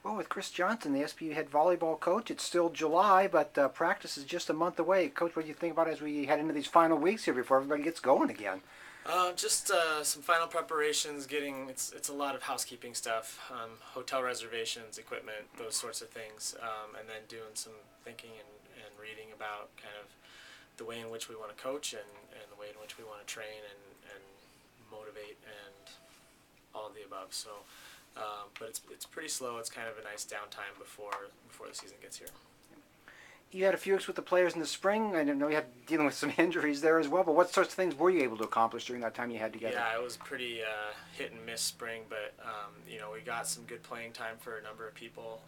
Well, with Chris Johnson, the SPU head volleyball coach, it's still July, but practice is just a month away. Coach, what do you think about as we head into these final weeks here before everybody gets going again? Just some final preparations. It's a lot of housekeeping stuff, hotel reservations, equipment, those sorts of things, and then doing some thinking and reading about kind of the way in which we want to coach and the way in which we want to train and motivate and all of the above. So, but it's pretty slow. It's kind of a nice downtime before the season gets here. You had a few weeks with the players in the spring. I know you had dealing with some injuries there as well, but what sorts of things were you able to accomplish during that time you had together? Yeah, it was pretty hit and miss spring, but we got some good playing time for a number of people.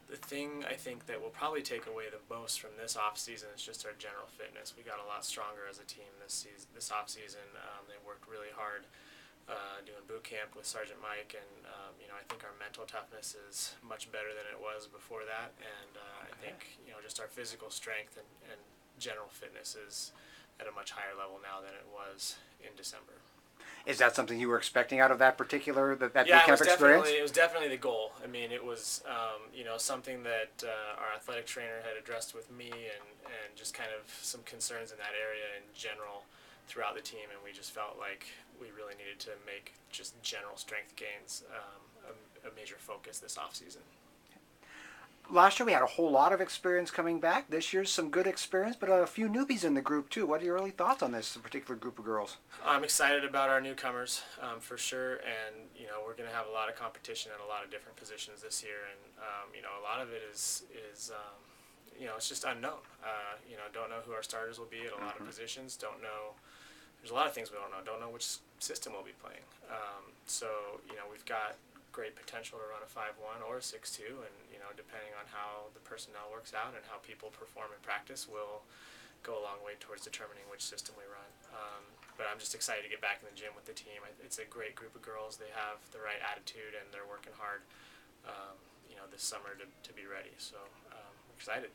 The thing I think that will probably take away the most from this off season is just our general fitness. We got a lot stronger as a team this off season. They worked really hard doing boot camp with Sergeant Mike, and I think our mental toughness is much better than it was before that, and I think just our physical strength and general fitness is at a much higher level now than it was in December. Is that something you were expecting out of that particular that Yeah, boot camp experience? it was definitely the goal. I mean, it was something that our athletic trainer had addressed with me, and just kind of some concerns in that area in general throughout the team, and we just felt like we really needed to make just general strength gains a major focus this off season. Last year we had a whole lot of experience coming back. This year's some good experience, but a few newbies in the group too. What are your early thoughts on this particular group of girls? I'm excited about our newcomers for sure, and we're going to have a lot of competition at a lot of different positions this year, and a lot of it is it's just unknown. Don't know who our starters will be at a lot of positions. Don't know. There's a lot of things we don't know. Don't know which system we'll be playing. So we've got great potential to run a 5-1 or a 6-2, and depending on how the personnel works out and how people perform in practice, will go a long way towards determining which system we run. But I'm just excited to get back in the gym with the team. It's a great group of girls. They have the right attitude, and they're working hard this summer to be ready. So we're excited.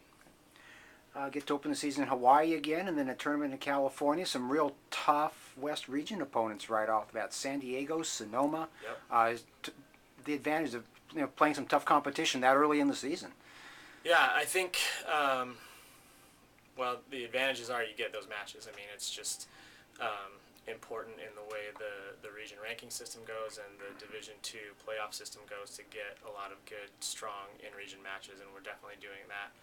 Get to open the season in Hawaii again, and then a tournament in California. Some real tough West Region opponents right off the bat. San Diego, Sonoma. Yep. The advantage of playing some tough competition that early in the season. Yeah, I think. The advantages are you get those matches. I mean, it's just important in the way the region ranking system goes and the Division II playoff system goes to get a lot of good, strong in-region matches, and we're definitely doing that.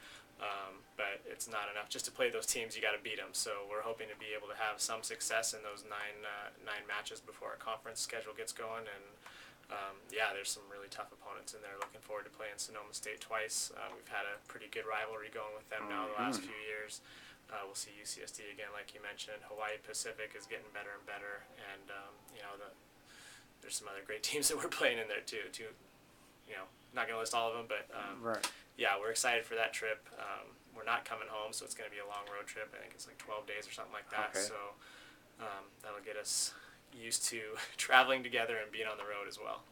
But it's not enough just to play those teams. You got to beat them. So we're hoping to be able to have some success in those nine matches before our conference schedule gets going. And there's some really tough opponents in there. Looking forward to playing Sonoma State twice. We've had a pretty good rivalry going with them now the last few years. We'll see UCSD again, like you mentioned. Hawaii Pacific is getting better and better, and there's some other great teams that we're playing in there too. Not going to list all of them, but Right. yeah, we're excited for that trip. We're not coming home, so it's going to be a long road trip. I think it's like 12 days or something like that. Okay. So that'll get us used to traveling together and being on the road as well.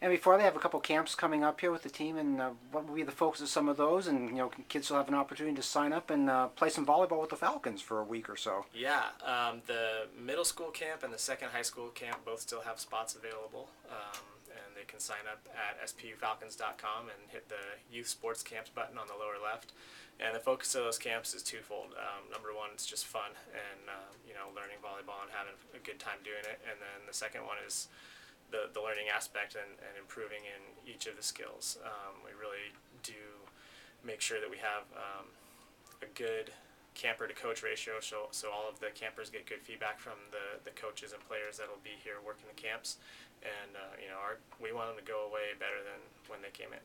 And before they have a couple camps coming up here with the team, and what will be the focus of some of those? And kids will have an opportunity to sign up and play some volleyball with the Falcons for a week or so. Yeah, the middle school camp and the second high school camp both still have spots available, and they can sign up at spufalcons.com and hit the youth sports camps button on the lower left. And the focus of those camps is twofold. Number one, it's just fun and learning volleyball and having a good time doing it. And then the second one is the learning aspect and improving in each of the skills. We really do make sure that we have a good camper to coach ratio, so all of the campers get good feedback from the coaches and players that will be here working the camps, and we want them to go away better than when they came in.